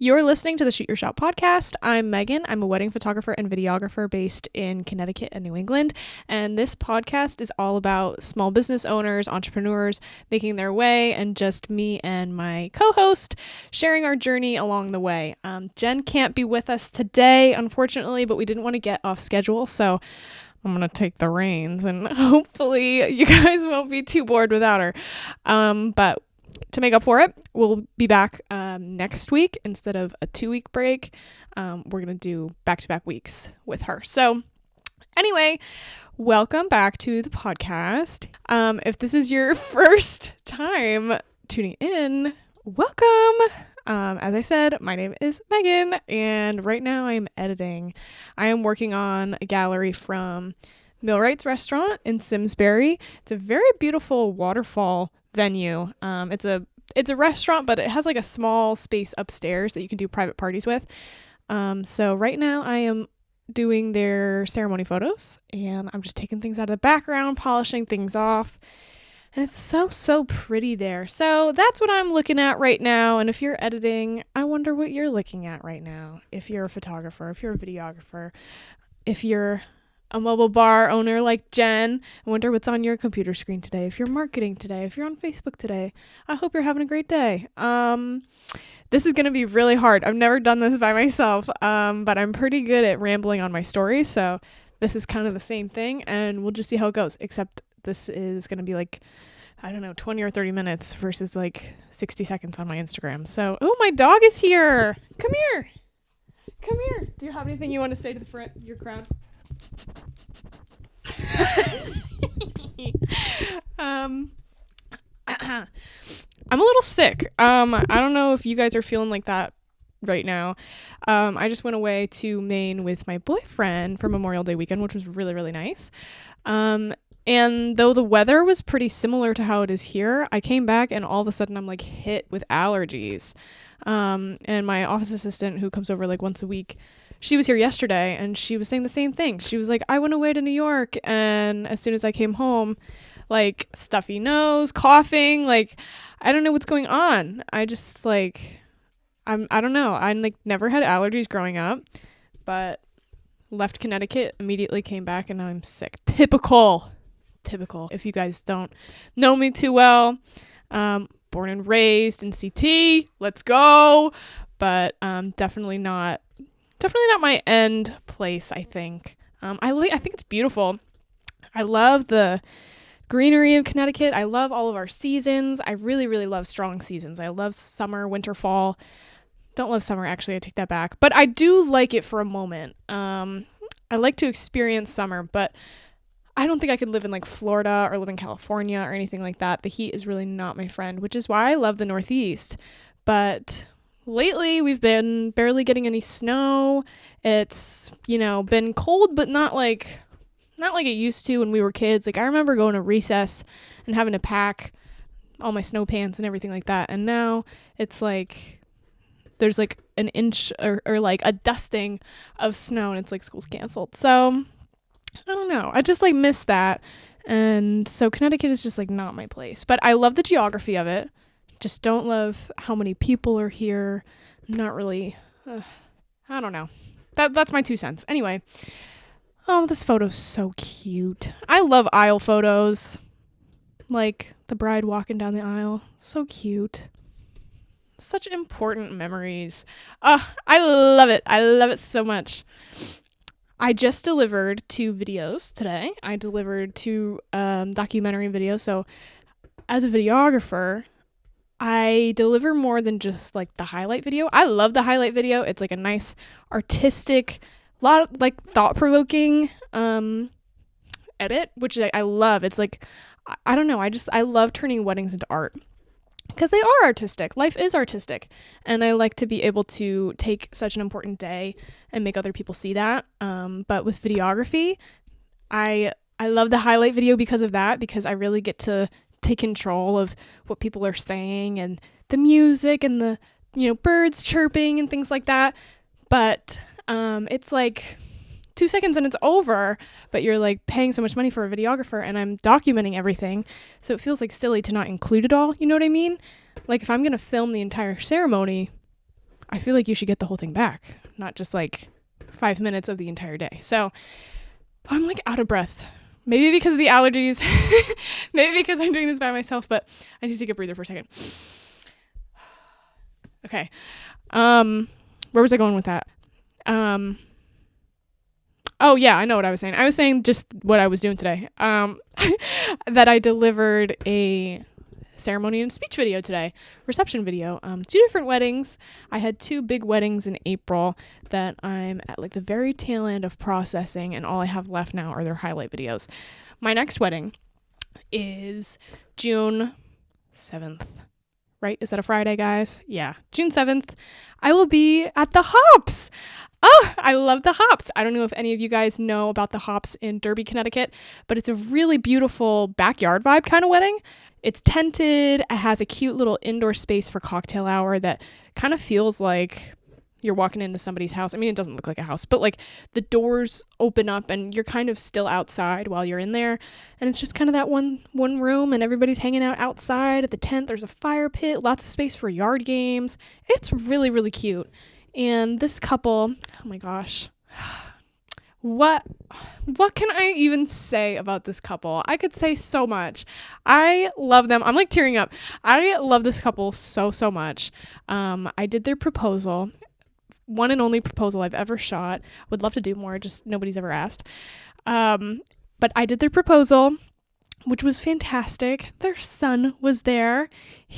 You're listening to the Shoot Your Shot podcast. I'm Megan. I'm a wedding photographer and videographer based in Connecticut and New England. And this podcast is all about small business owners, entrepreneurs making their way, and just me and my co-host sharing our journey along the way. Jen can't be with us today, unfortunately, but we didn't want to get off schedule. So I'm going to take the reins and hopefully you guys won't be too bored without her. But to make up for it, we'll be back next week instead of a 2-week break. We're going to do back-to-back weeks with her. So anyway, welcome back to the podcast. If this is your first time tuning in, welcome. As I said, my name is Megan, and right now I am editing. I am working on a gallery from Millwright's Restaurant in Simsbury. It's a very beautiful waterfall venue. It's a restaurant, but it has like a small space upstairs that you can do private parties with. So right now I am doing their ceremony photos, and I'm just taking things out of the background, polishing things off. And it's so pretty there. So that's what I'm looking at right now. And if you're editing, I wonder what you're looking at right now. If you're a photographer, if you're a videographer, if you're a mobile bar owner like Jen, I wonder what's on your computer screen today. If you're marketing today, if you're on Facebook today, I hope you're having a great day. This is going to be really hard. I've never done this by myself, but I'm pretty good at rambling on my stories. So this is kind of the same thing, and we'll just see how it goes, except this is going to be like, I don't know, 20 or 30 minutes versus like 60 seconds on my Instagram. So, oh, my dog is here. Come here. Come here. Do you have anything you want to say to your crowd? I'm a little sick. I don't know if you guys are feeling like that right now. I just went away to Maine with my boyfriend for Memorial Day weekend, which was really, really nice. And though the weather was pretty similar to how it is here, I came back and all of a sudden I'm like hit with allergies. And my office assistant, who comes over like once a week, she was here yesterday and she was saying the same thing. She was like, I went away to New York, and as soon as I came home, like stuffy nose, coughing, like I don't know what's going on. I just like, I don't know. I like never had allergies growing up, but left Connecticut, immediately came back, and now I'm sick. Typical. If you guys don't know me too well, born and raised in CT, let's go. But definitely not my end place, I think. I think it's beautiful. I love the greenery of Connecticut. I love all of our seasons. I really, really love strong seasons. I love summer, winter, fall. Don't love summer, actually. I take that back. But I do like it for a moment. I like to experience summer, but I don't think I could live in like Florida or live in California or anything like that. The heat is really not my friend, which is why I love the Northeast. But lately we've been barely getting any snow. It's, been cold, but not like it used to when we were kids. Like I remember going to recess and having to pack all my snow pants and everything like that. And now it's like there's like an inch or like a dusting of snow, and it's like school's canceled. So I don't know. I just like miss that. And so Connecticut is just like not my place, but I love the geography of it. Just don't love how many people are here. Not really. I don't know. That's my 2 cents. Anyway. Oh, this photo's so cute. I love aisle photos. Like the bride walking down the aisle. So cute. Such important memories. I love it. I love it so much. I just delivered 2 videos today. I delivered 2 documentary videos. So as a videographer, I deliver more than just like the highlight video. I love the highlight video. It's like a nice artistic, lot of like thought-provoking edit, which I love. It's like, I don't know. I love turning weddings into art because they are artistic. Life is artistic. And I like to be able to take such an important day and make other people see that. But with videography, I love the highlight video because of that, because I really get to take control of what people are saying and the music and the, birds chirping and things like that. But it's like 2 seconds and it's over, but you're like paying so much money for a videographer and I'm documenting everything. So it feels like silly to not include it all. You know what I mean? Like if I'm going to film the entire ceremony, I feel like you should get the whole thing back, not just like 5 minutes of the entire day. So I'm like out of breath. Maybe because of the allergies, maybe because I'm doing this by myself, but I need to take a breather for a second. Okay. Where was I going with that? Oh yeah, I know what I was saying. I was saying just what I was doing today. That I delivered a ceremony and speech video today, reception video. 2 different weddings. I had 2 big weddings in April that I'm at like the very tail end of processing, and all I have left now are their highlight videos. My next wedding is June 7th. Right? Is that a Friday, guys? Yeah. June 7th. I will be at the Hops. Oh, I love the Hops. I don't know if any of you guys know about the Hops in Derby, Connecticut, but it's a really beautiful backyard vibe kind of wedding. It's tented. It has a cute little indoor space for cocktail hour that kind of feels like you're walking into somebody's house. I mean, it doesn't look like a house, but like the doors open up and you're kind of still outside while you're in there. And it's just kind of that one room, and everybody's hanging out outside at the tent. There's a fire pit, lots of space for yard games. It's really, really cute. And this couple, oh my gosh, what can I even say about this couple? I could say so much. I love them. I'm like tearing up. I love this couple so, so much. I did their proposal. One and only proposal I've ever shot. Would love to do more, just nobody's ever asked. But I did their proposal, which was fantastic. Their son was there.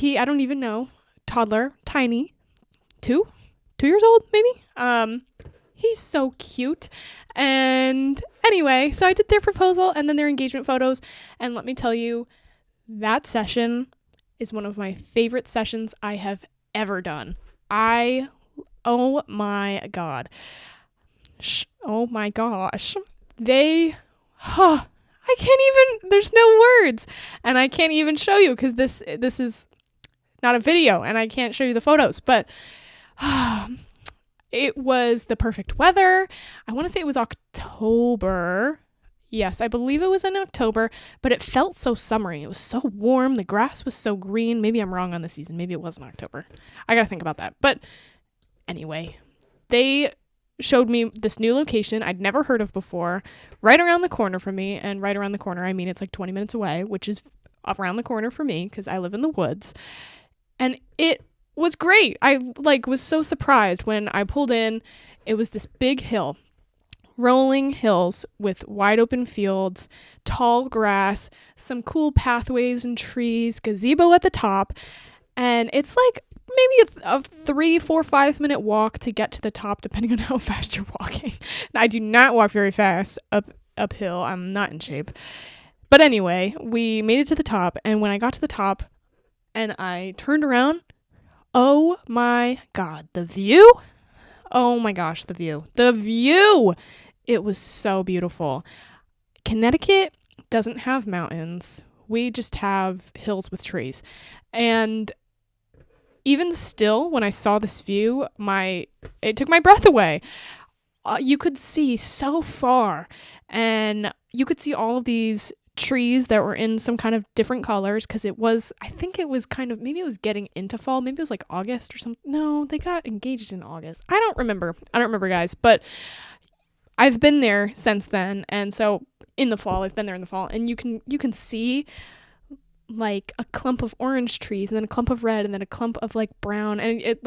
I don't even know, toddler, tiny, 2 years old, maybe. He's so cute. And anyway, so I did their proposal and then their engagement photos. And let me tell you, that session is one of my favorite sessions I have ever done. Oh my God. Oh my gosh. I can't even, there's no words. And I can't even show you because this is not a video and I can't show you the photos, but it was the perfect weather. I want to say it was October. Yes, I believe it was in October, but it felt so summery. It was so warm. The grass was so green. Maybe I'm wrong on the season. Maybe it wasn't October. I got to think about that. But anyway, they showed me this new location I'd never heard of before, right around the corner from me. And right around the corner, I mean, it's like 20 minutes away, which is around the corner for me because I live in the woods. And it was great. I was so surprised when I pulled in. It was this big hill, rolling hills with wide open fields, tall grass, some cool pathways and trees, gazebo at the top. And it's like maybe a 3, 4, 5 minute walk to get to the top, depending on how fast you're walking. And I do not walk very fast uphill. I'm not in shape. But anyway, we made it to the top. And when I got to the top and I turned around, oh my God, the view. Oh my gosh, the view. It was so beautiful. Connecticut doesn't have mountains. We just have hills with trees. And even still, when I saw this view, it took my breath away. You could see so far, and you could see all of these trees that were in some kind of different colors because I think it was maybe it was getting into fall. Maybe it was like August or something. No, they got engaged in August. I don't remember, guys, but I've been there since then. And so I've been there in the fall, and you can see like a clump of orange trees and then a clump of red and then a clump of like brown. And it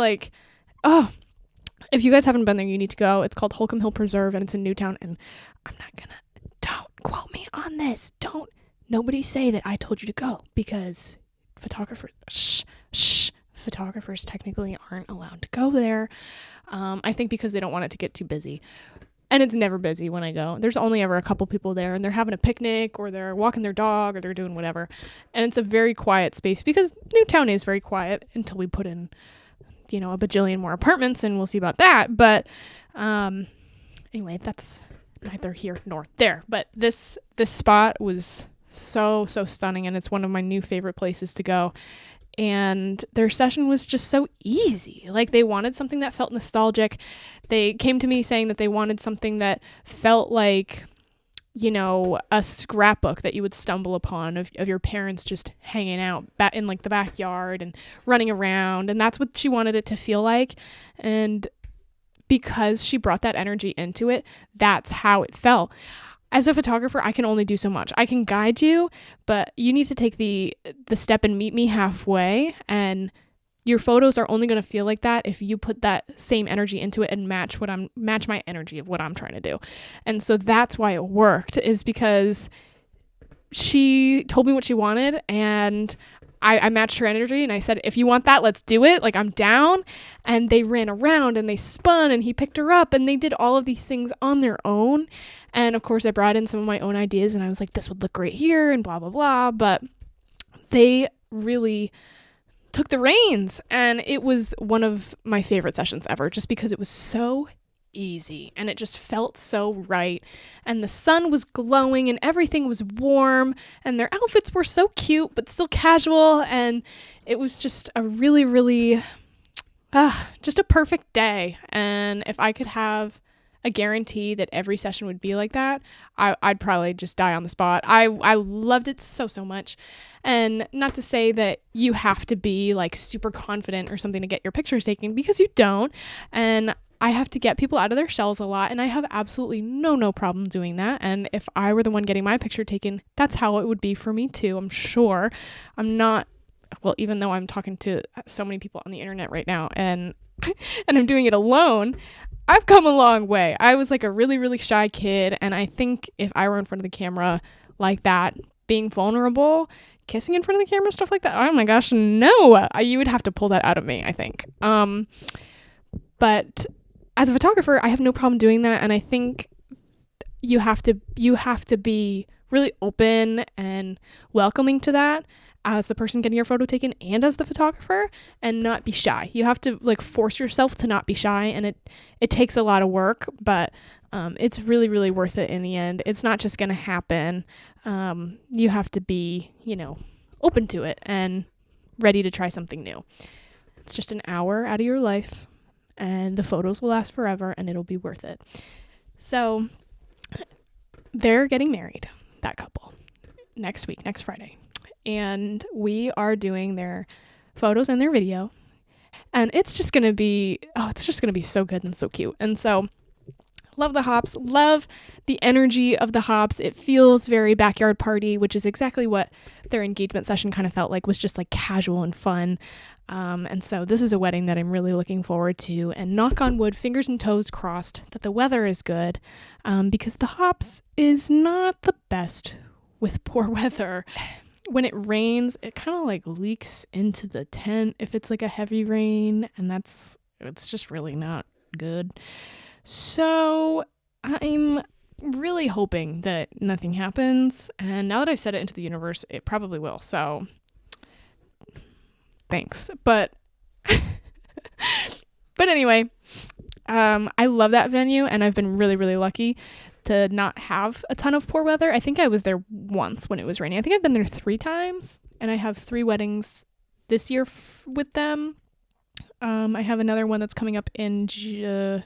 if you guys haven't been there, you need to go. It's called Holcomb Hill Preserve and it's in Newtown. And don't quote me on this. Nobody say that I told you to go because photographers technically aren't allowed to go there. I think because they don't want it to get too busy. And it's never busy when I go. There's only ever a couple people there and they're having a picnic or they're walking their dog or they're doing whatever. And it's a very quiet space because Newtown is very quiet until we put in, a bajillion more apartments, and we'll see about that. But anyway, that's neither here nor there. But this spot was so, so stunning, and it's one of my new favorite places to go. And their session was just so easy. Like, they wanted something that felt nostalgic. They came to me saying that they wanted something that felt like a scrapbook that you would stumble upon of your parents just hanging out in like the backyard and running around. And that's what she wanted it to feel like. And because she brought that energy into it, that's how it felt. As a photographer, I can only do so much. I can guide you, but you need to take the step and meet me halfway. And your photos are only going to feel like that if you put that same energy into it and match my energy of what I'm trying to do. And so that's why it worked, is because she told me what she wanted, and I matched her energy, and I said, if you want that, let's do it. Like, I'm down. And they ran around and they spun and he picked her up and they did all of these things on their own. And of course I brought in some of my own ideas and I was like, this would look great here and blah, blah, blah. But they really took the reins, and it was one of my favorite sessions ever, just because it was so easy and it just felt so right, and the sun was glowing and everything was warm and their outfits were so cute but still casual, and it was just a really, really just a perfect day. And if I could have a guarantee that every session would be like that, I'd probably just die on the spot. I loved it so much. And not to say that you have to be like super confident or something to get your pictures taken, because you don't. And I have to get people out of their shells a lot, and I have absolutely no problem doing that. And if I were the one getting my picture taken, that's how it would be for me too, I'm sure. I'm not, well, even though I'm talking to so many people on the internet right now and and I'm doing it alone, I've come a long way. I was like a really, really shy kid, and I think if I were in front of the camera like that, being vulnerable, kissing in front of the camera, stuff like that, oh my gosh, no, you would have to pull that out of me, I think. But as a photographer, I have no problem doing that, and I think you have to be really open and welcoming to that as the person getting your photo taken and as the photographer, and not be shy. You have to like force yourself to not be shy, and it takes a lot of work, but it's really, really worth it in the end. It's not just going to happen. You have to be, open to it and ready to try something new. It's just an hour out of your life, and the photos will last forever, and it'll be worth it. So they're getting married, that couple, next Friday. And we are doing their photos and their video. And it's just going to be so good and so cute. And so love the hops, love the energy of the hops. It feels very backyard party, which is exactly what their engagement session kind of felt like, was just like casual and fun. And so this is a wedding that I'm really looking forward to, and knock on wood, fingers and toes crossed that the weather is good, because the hops is not the best with poor weather. When it rains, it kind of like leaks into the tent if it's like a heavy rain, and it's just really not good. So I'm really hoping that nothing happens, and now that I've said it into the universe, it probably will. So thanks. But anyway, I love that venue, and I've been really, really lucky to not have a ton of poor weather. I think I was there once when it was raining. I think I've been there 3 times, and I have 3 weddings this year with them. I have another one that's coming up in July.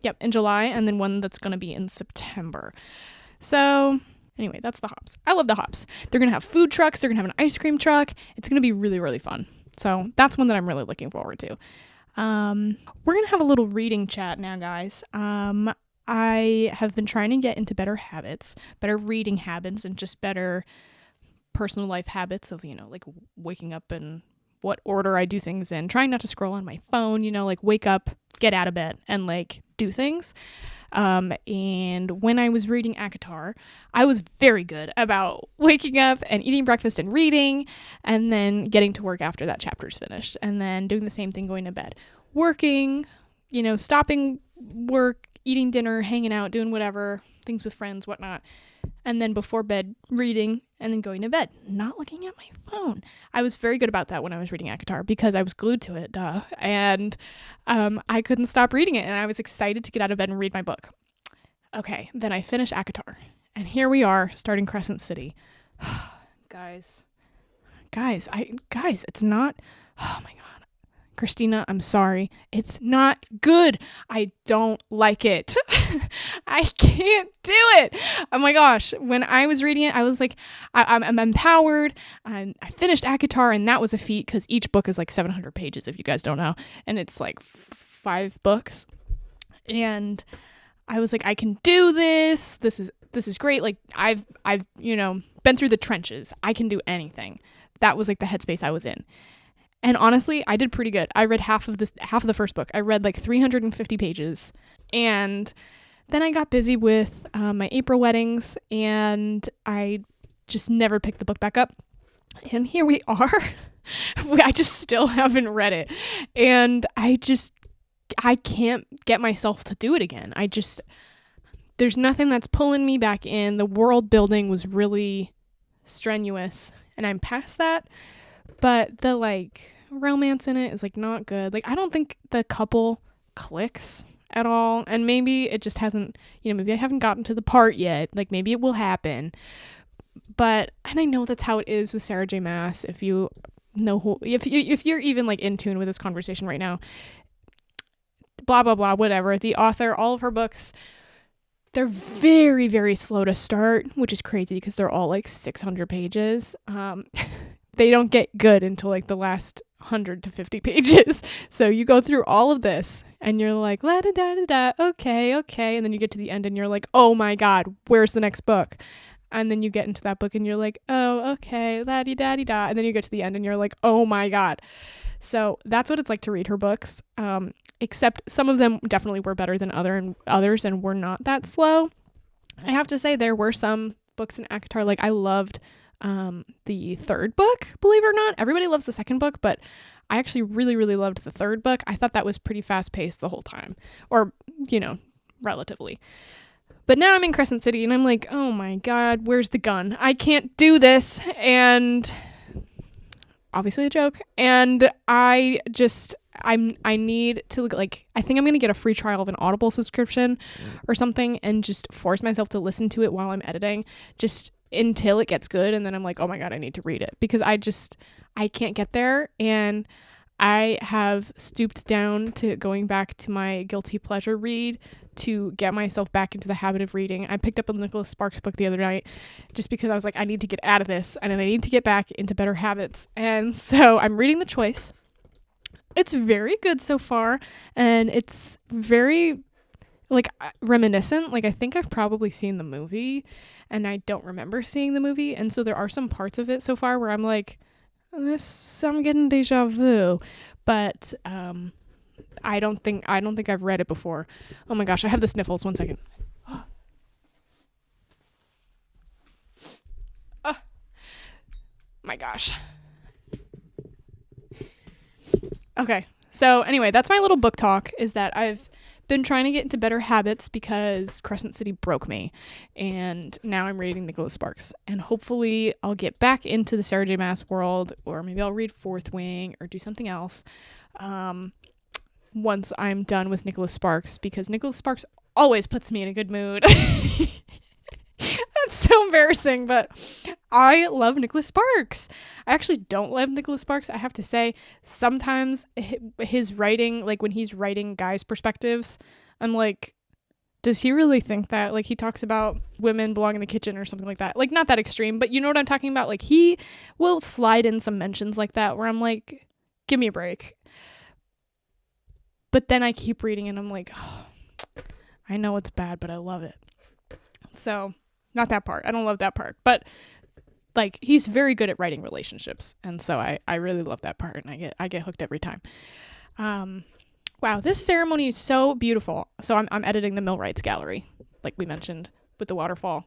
Yep, in July, and then one that's going to be in September. So anyway, that's the hops. I love the hops. They're going to have food trucks. They're going to have an ice cream truck. It's going to be really, really fun. So that's one that I'm really looking forward to. We're going to have a little reading chat now, guys. I have been trying to get into better habits, better reading habits, and just better personal life habits of, like waking up and what order I do things in, trying not to scroll on my phone, like wake up, get out of bed, and like do things. And when I was reading ACOTAR, I was very good about waking up and eating breakfast and reading, and then getting to work after that chapter's finished, and then doing the same thing going to bed, working, stopping work, eating dinner, hanging out, doing whatever, things with friends, whatnot, and then before bed reading, and then going to bed, not looking at my phone. I was very good about that when I was reading ACOTAR, because I was glued to it, and I couldn't stop reading it, and I was excited to get out of bed and read my book. Okay, then I finished ACOTAR, and here we are starting Crescent City. Guys, it's not, oh my god, Christina, I'm sorry. It's not good. I don't like it. I can't do it. Oh my gosh. When I was reading it, I was like, I'm empowered. I finished ACOTAR, and that was a feat because each book is like 700 pages, if you guys don't know. And it's like 5 books. And I was like, I can do this. This is great. Like I've been through the trenches. I can do anything. That was like the headspace I was in. And honestly, I did pretty good. I read half of the first book. I read like 350 pages. And then I got busy with my April weddings, and I just never picked the book back up. And here we are. I just still haven't read it. And I can't get myself to do it again. There's nothing that's pulling me back in. The world building was really strenuous, and I'm past that. But the like romance in it is like not good. Like I don't think the couple clicks at all, and maybe it just hasn't, maybe I haven't gotten to the part yet. Like maybe it will happen. And I know that's how it is with Sarah J. Maas. If you know if you're even like in tune with this conversation right now, blah blah blah, whatever. The author, all of her books, they're very, very slow to start, which is crazy because they're all like 600 pages. They don't get good until like the last 100 to 50 pages. So you go through all of this and you're like, la da da da da, okay. And then you get to the end and you're like, oh my God, where's the next book? And then you get into that book and you're like, oh, okay, la di da di da. And then you get to the end and you're like, oh my God. So that's what it's like to read her books. Except some of them definitely were better than others and were not that slow. I have to say there were some books in ACOTAR, like I loved the third book, believe it or not. Everybody loves the second book, but I actually really, really loved the third book. I thought that was pretty fast paced the whole time, or, relatively. But now I'm in Crescent City and I'm like, oh my God, where's the gun? I can't do this. And obviously a joke. And I need to I think I'm going to get a free trial of an Audible subscription or something and just force myself to listen to it while I'm editing, just until it gets good. And then I'm like, oh my God, I need to read it, because I can't get there. And I have stooped down to going back to my guilty pleasure read to get myself back into the habit of reading. I picked up a Nicholas Sparks book the other night just because I was like, I need to get out of this and I need to get back into better habits. And so I'm reading The Choice. It's very good so far, and it's very reminiscent. Like I think I've probably seen the movie and I don't remember seeing the movie, and so there are some parts of it so far where I'm like, I'm getting deja vu, but I don't think I've read it before. Oh my gosh, I have the sniffles. 1 second. Oh my gosh. Okay, so anyway, that's my little book talk, is that I've been trying to get into better habits because Crescent City broke me, and now I'm reading Nicholas Sparks, and hopefully I'll get back into the Sarah J. Maas world, or maybe I'll read Fourth Wing or do something else once I'm done with Nicholas Sparks, because Nicholas Sparks always puts me in a good mood. That's so embarrassing, but I love Nicholas Sparks. I actually don't love Nicholas Sparks. I have to say, sometimes his writing, like when he's writing guys' perspectives, I'm like, does he really think that? Like he talks about women belong in the kitchen or something like that. Like not that extreme, but you know what I'm talking about? Like he will slide in some mentions like that where I'm like, give me a break. But then I keep reading and I'm like, oh, I know it's bad, but I love it. So not that part. I don't love that part, but like he's very good at writing relationships, and so I really love that part, and I get hooked every time. Wow, this ceremony is so beautiful. So I'm editing the Millwrights gallery, like we mentioned, with the waterfall,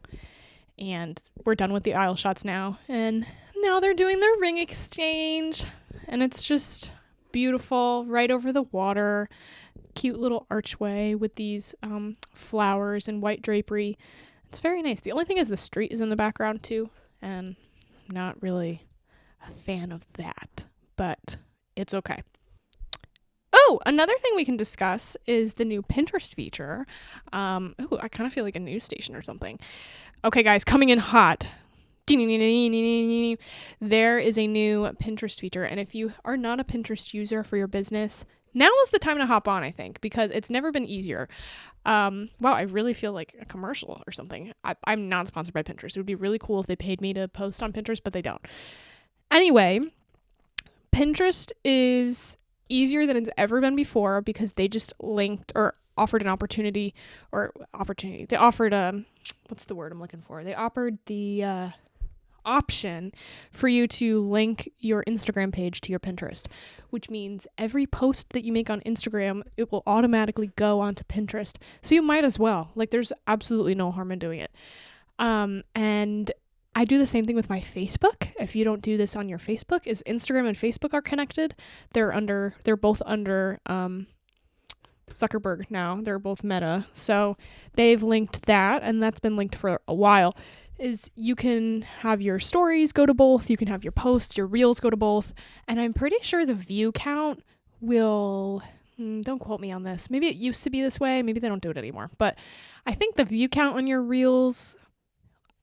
and we're done with the aisle shots now, and now they're doing their ring exchange, and it's just beautiful, right over the water. Cute little archway with these flowers and white drapery. It's very nice. The only thing is the street is in the background too, and I'm not really a fan of that, but it's okay. Oh, another thing we can discuss is the new Pinterest feature. I kind of feel like a news station or something. Okay, guys, coming in hot. there is a new Pinterest feature. And if you are not a Pinterest user for your business, now is the time to hop on, I think, because it's never been easier. Wow, I really feel like a commercial or something. I'm not sponsored by Pinterest. It would be really cool if they paid me to post on Pinterest, but they don't. Anyway, Pinterest is easier than it's ever been before because they just linked or offered an opportunity. They offered what's the word I'm looking for? They offered the option for you to link your Instagram page to your Pinterest, which means every post that you make on Instagram, it will automatically go onto Pinterest. So you might as well. Like, there's absolutely no harm in doing it. And I do the same thing with my Facebook. If you don't do this on your Facebook, is Instagram and Facebook are connected. They're both under Zuckerberg now. They're both Meta. So they've linked that, and that's been linked for a while. Is you can have your stories go to both, you can have your posts, your reels go to both, and I'm pretty sure the view count will, don't quote me on this, maybe it used to be this way, maybe they don't do it anymore, but I think the view count on your reels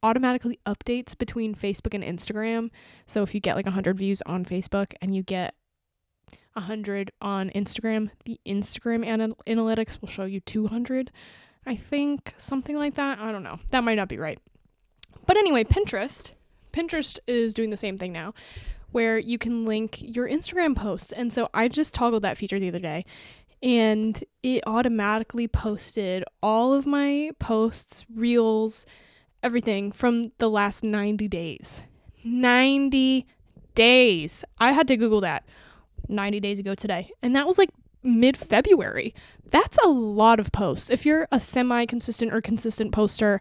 automatically updates between Facebook and Instagram. So if you get like 100 views on Facebook and you get 100 on Instagram, the Instagram analytics will show you 200, I think, something like that. I don't know, that might not be right. But anyway, Pinterest is doing the same thing now, where you can link your Instagram posts. And so I just toggled that feature the other day, and it automatically posted all of my posts, reels, everything from the last 90 days. 90 days. I had to Google that 90 days ago today. And that was like mid-February. That's a lot of posts. If you're a semi-consistent or consistent poster,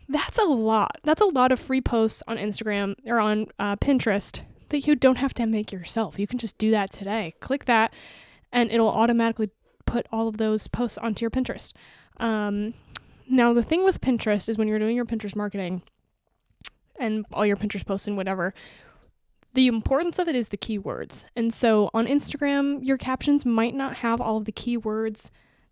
that's a lot. That's a lot of free posts on Instagram or on Pinterest that you don't have to make yourself. You can just do that today. Click that, and it'll automatically put all of those posts onto your Pinterest. Now, the thing with Pinterest is when you're doing your Pinterest marketing and all your Pinterest posts and whatever, the importance of it is the keywords. And so on Instagram, your captions might not have all of the keywords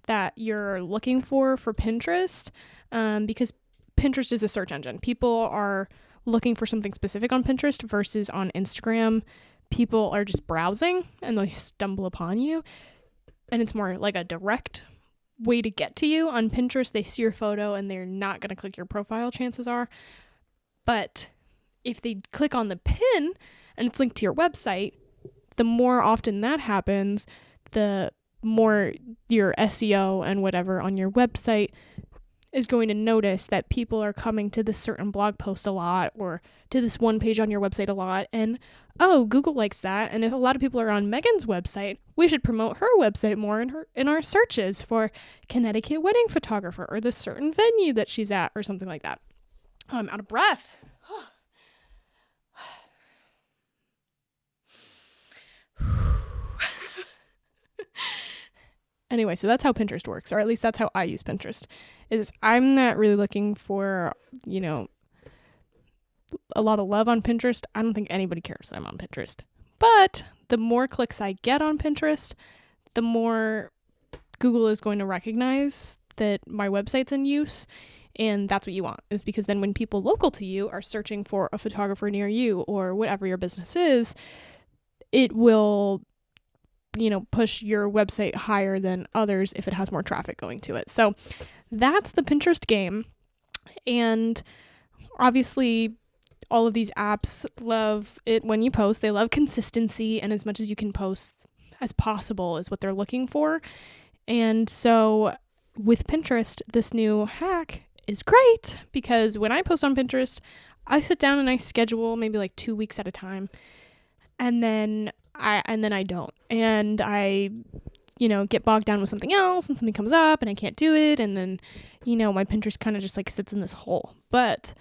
that you're looking for Pinterest, because Pinterest is a search engine. People are looking for something specific on Pinterest versus on Instagram. People are just browsing and they stumble upon you. And it's more like a direct way to get to you. On Pinterest, they see your photo and they're not going to click your profile, chances are. But if they click on the pin and it's linked to your website, the more often that happens, the more your SEO and whatever on your website is going to notice that people are coming to this certain blog post a lot or to this one page on your website a lot. And, oh, Google likes that. And if a lot of people are on Megan's website, we should promote her website more in our searches for Connecticut wedding photographer or the certain venue that she's at or something like that. Oh, I'm out of breath. Anyway, so that's how Pinterest works, or at least that's how I use Pinterest, is I'm not really looking for, a lot of love on Pinterest. I don't think anybody cares that I'm on Pinterest. But the more clicks I get on Pinterest, the more Google is going to recognize that my website's in use. And that's what you want, is because then when people local to you are searching for a photographer near you or whatever your business is, it will push your website higher than others if it has more traffic going to it. So that's the Pinterest game. And obviously all of these apps love it when you post. They love consistency, and as much as you can post as possible is what they're looking for. And so with Pinterest, this new hack is great because when I post on Pinterest, I sit down and I schedule maybe like 2 weeks at a time. And then I don't. And I, get bogged down with something else and something comes up and I can't do it. And then, my Pinterest kind of just like sits in this hole. But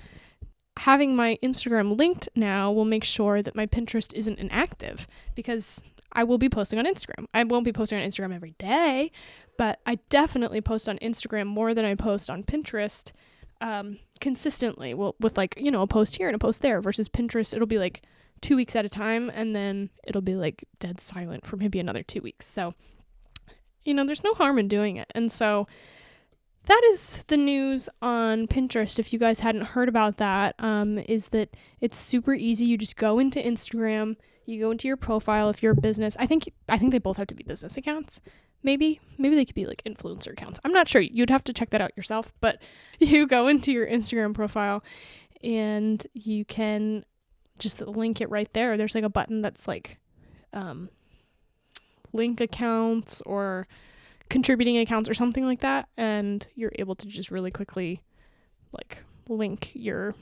having my Instagram linked now will make sure that my Pinterest isn't inactive because I will be posting on Instagram. I won't be posting on Instagram every day, but I definitely post on Instagram more than I post on Pinterest consistently. Well, with a post here and a post there versus Pinterest, it'll be like 2 weeks at a time, and then it'll be like dead silent for maybe another 2 weeks. So, there's no harm in doing it. And so that is the news on Pinterest. If you guys hadn't heard about that, is that it's super easy. You just go into Instagram, you go into your profile if you're a business. I think they both have to be business accounts. Maybe they could be like influencer accounts. I'm not sure. You'd have to check that out yourself. But you go into your Instagram profile and you can just link it right there. There's like a button that's like link accounts or contributing accounts or something like that, and you're able to just really quickly like link your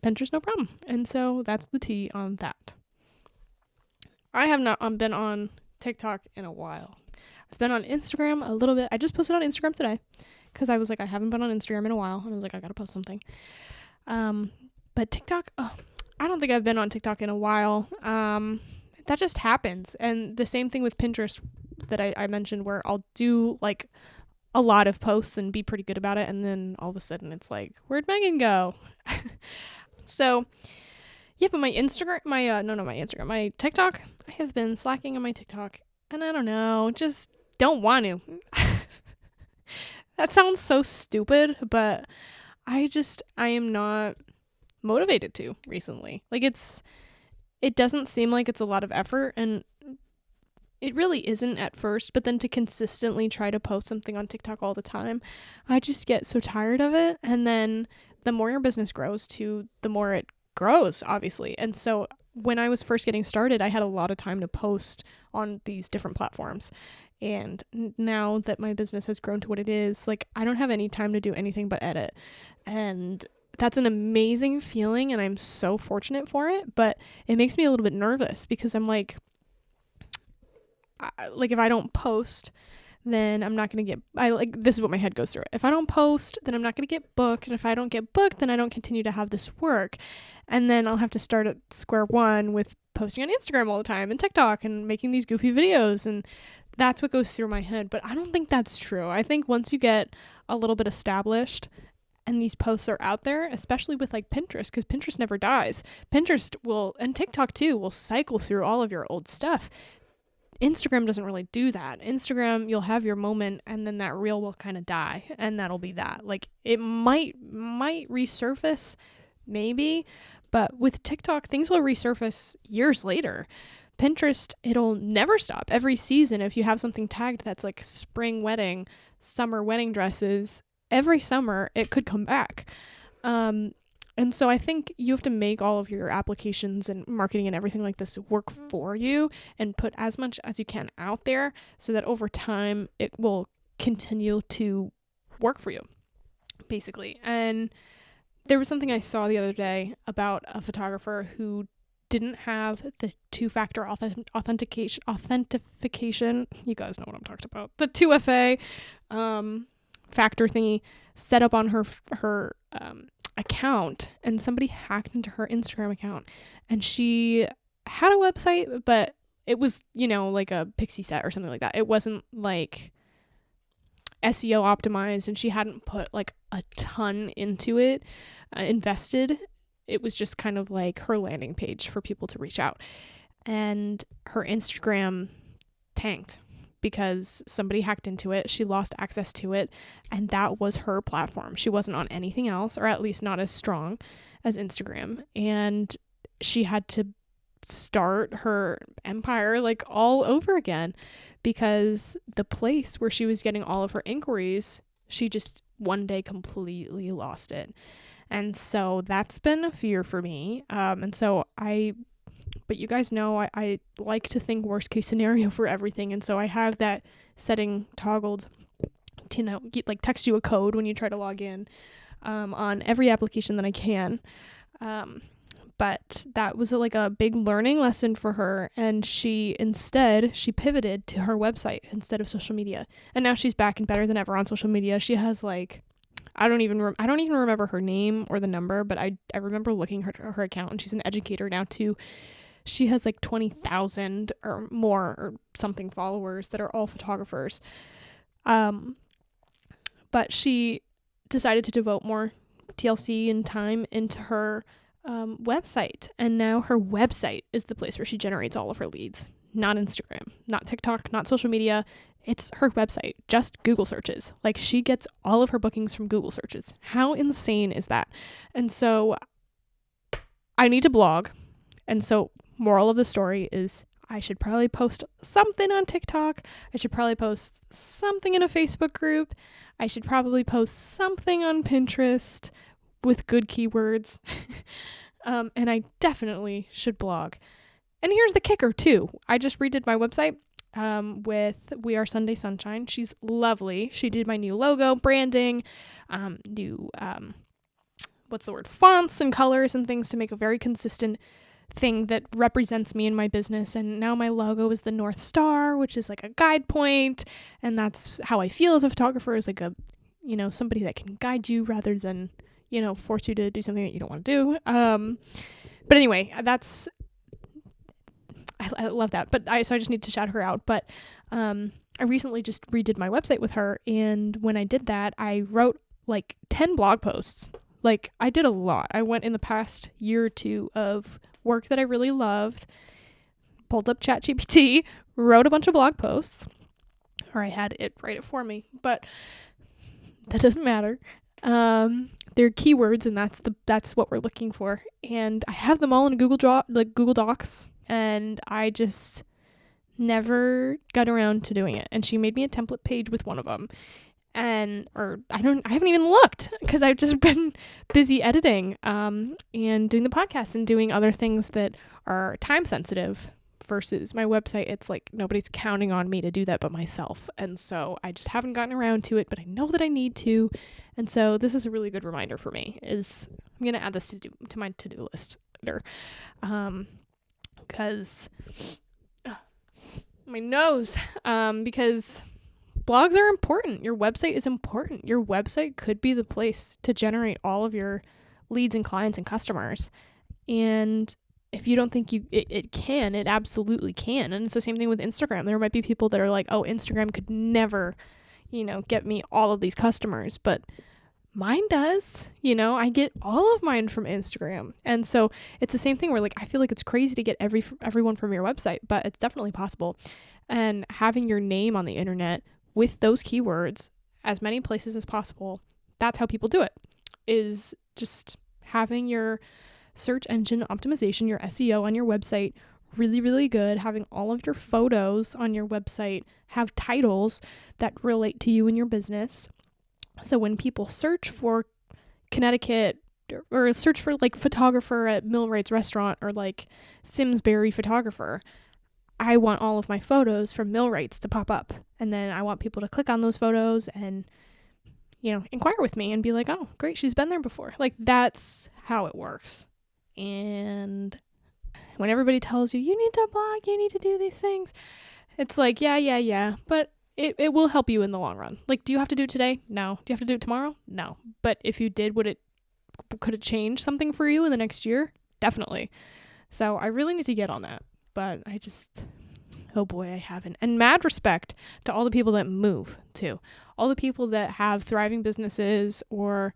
Pinterest, no problem. And so that's the tea on that. I have not been on TikTok in a while. I've been on Instagram a little bit. I just posted on Instagram today because I was like, I haven't been on Instagram in a while, and I was like, I gotta post something. But TikTok, I don't think I've been on TikTok in a while. That just happens. And the same thing with Pinterest that I mentioned, where I'll do like a lot of posts and be pretty good about it, and then all of a sudden it's like, where'd Megan go? So yeah, but my TikTok, I have been slacking on my TikTok, and I don't know, just don't want to. That sounds so stupid, but I am not motivated to recently. Like it doesn't seem like it's a lot of effort, and it really isn't at first, but then to consistently try to post something on TikTok all the time, I just get so tired of it. And then the more your business grows too, the more it grows, obviously. And so when I was first getting started, I had a lot of time to post on these different platforms. And now that my business has grown to what it is, like, I don't have any time to do anything but edit. And that's an amazing feeling, and I'm so fortunate for it, but it makes me a little bit nervous because I'm like if I don't post, then I'm not going to get, this is what my head goes through. If I don't post, then I'm not going to get booked. And if I don't get booked, then I don't continue to have this work. And then I'll have to start at square one with posting on Instagram all the time and TikTok and making these goofy videos. And that's what goes through my head. But I don't think that's true. I think once you get a little bit established and these posts are out there, especially with like Pinterest, because Pinterest never dies. Pinterest will, and TikTok too, will cycle through all of your old stuff. Instagram doesn't really do that. Instagram, you'll have your moment and then that reel will kind of die, and that'll be that. Like, it might resurface, maybe, but with TikTok, things will resurface years later. Pinterest, it'll never stop. Every season, if you have something tagged that's like spring wedding, summer wedding dresses, every summer it could come back. And so I think you have to make all of your applications and marketing and everything like this work for you, and put as much as you can out there so that over time it will continue to work for you, basically. And there was something I saw the other day about a photographer who didn't have the two-factor authentication. You guys know what I'm talking about. The 2FA factor thingy set up on her account, and somebody hacked into her Instagram account, and she had a website, but it was, like a pixie set or something like that. It wasn't like SEO optimized, and she hadn't put like a ton into it, invested. It was just kind of like her landing page for people to reach out, and her Instagram tanked because somebody hacked into it. She lost access to it, and that was her platform. She wasn't on anything else, or at least not as strong as Instagram. And she had to start her empire like all over again, because the place where she was getting all of her inquiries, she just one day completely lost it. And so that's been a fear for me. But you guys know I like to think worst case scenario for everything. And so I have that setting toggled to, text you a code when you try to log in on every application that I can. But that was a big learning lesson for her. And she pivoted to her website instead of social media. And now she's back and better than ever on social media. She has I don't even remember her name or the number, but I remember looking at her account, and she's an educator now too. She has 20,000 or more or something followers that are all photographers. But she decided to devote more TLC and time into her website. And now her website is the place where she generates all of her leads. Not Instagram, not TikTok, not social media. It's her website, just Google searches. Like, she gets all of her bookings from Google searches. How insane is that? And so I need to blog. And so moral of the story is I should probably post something on TikTok. I should probably post something in a Facebook group. I should probably post something on Pinterest with good keywords. And I definitely should blog. And here's the kicker too. I just redid my website with We Are Sunday Sunshine. She's lovely. She did my new logo, branding, new fonts and colors and things to make a very consistent thing that represents me and my business. And now my logo is the North Star, which is like a guide point, and that's how I feel as a photographer, is like a, somebody that can guide you rather than, force you to do something that you don't want to do. But anyway, I love that. But I just need to shout her out. But I recently just redid my website with her, and when I did that, I wrote like 10 blog posts. Like, I did a lot. I went in the past year or two of work that I really loved, pulled up ChatGPT, wrote a bunch of blog posts, or I had it write it for me, but that doesn't matter. They're keywords, and that's what we're looking for. And I have them all in Google Docs, and I just never got around to doing it. And she made me a template page with one of them. I haven't even looked because I've just been busy editing, and doing the podcast and doing other things that are time sensitive versus my website. It's like nobody's counting on me to do that but myself. And so I just haven't gotten around to it, but I know that I need to. And so this is a really good reminder for me. I'm going to add this to my to-do list later. Because my nose, because blogs are important. Your website is important. Your website could be the place to generate all of your leads and clients and customers. And if you don't think it can, it absolutely can. And it's the same thing with Instagram. There might be people that are like, oh, Instagram could never, get me all of these customers, but mine does. I get all of mine from Instagram. And so it's the same thing where, like, I feel like it's crazy to get everyone from your website, but it's definitely possible. And having your name on the internet with those keywords as many places as possible, that's how people do it, is just having your search engine optimization, your SEO on your website really, really good, having all of your photos on your website have titles that relate to you and your business. So when people search for Connecticut or search for like photographer at Millwright's restaurant or like Simsbury photographer, I want all of my photos from Millwright's to pop up. And then I want people to click on those photos and, inquire with me and be like, oh, great, she's been there before. Like, that's how it works. And when everybody tells you, you need to blog, you need to do these things, it's like, yeah. But it will help you in the long run. Like, do you have to do it today? No. Do you have to do it tomorrow? No. But if you did, could it change something for you in the next year? Definitely. So I really need to get on that. But oh boy, I haven't. And mad respect to all the people that move too. All the people that have thriving businesses or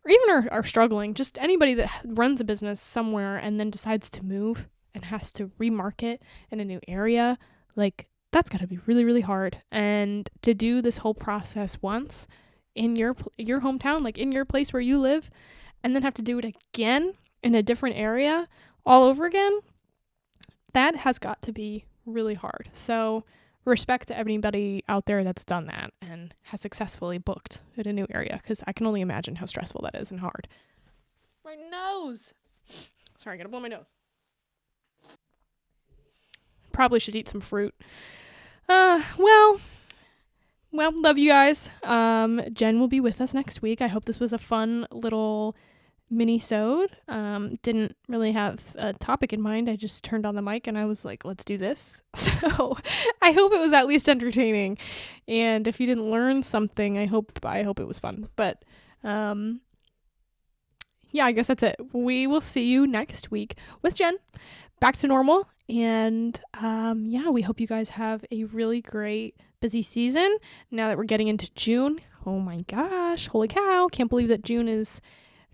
even are struggling. Just anybody that runs a business somewhere and then decides to move and has to remarket in a new area. Like, that's got to be really, really hard. And to do this whole process once in your hometown, like in your place where you live, and then have to do it again in a different area all over again, that has got to be really hard. So respect to everybody out there that's done that and has successfully booked at a new area, because I can only imagine how stressful that is and hard. My nose. Sorry, I gotta blow my nose. Probably should eat some fruit. Well, love you guys. Jen will be with us next week. I hope this was a fun little mini-sode. Didn't really have a topic in mind. I just turned on the mic and I was like, let's do this. So I hope it was at least entertaining. And if you didn't learn something, I hope it was fun. But yeah, I guess that's it. We will see you next week with Jen. Back to normal. And yeah, we hope you guys have a really great busy season now that we're getting into June. Oh my gosh, holy cow. Can't believe that June is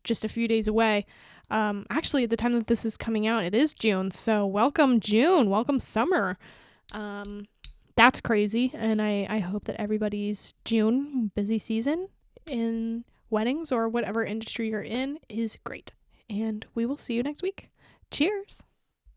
just a few days away. Actually, at the time that this is coming out, it is June. So welcome June, welcome summer. that's crazy. And I hope that everybody's June busy season in weddings or whatever industry you're in is great. And we will see you next week. Cheers.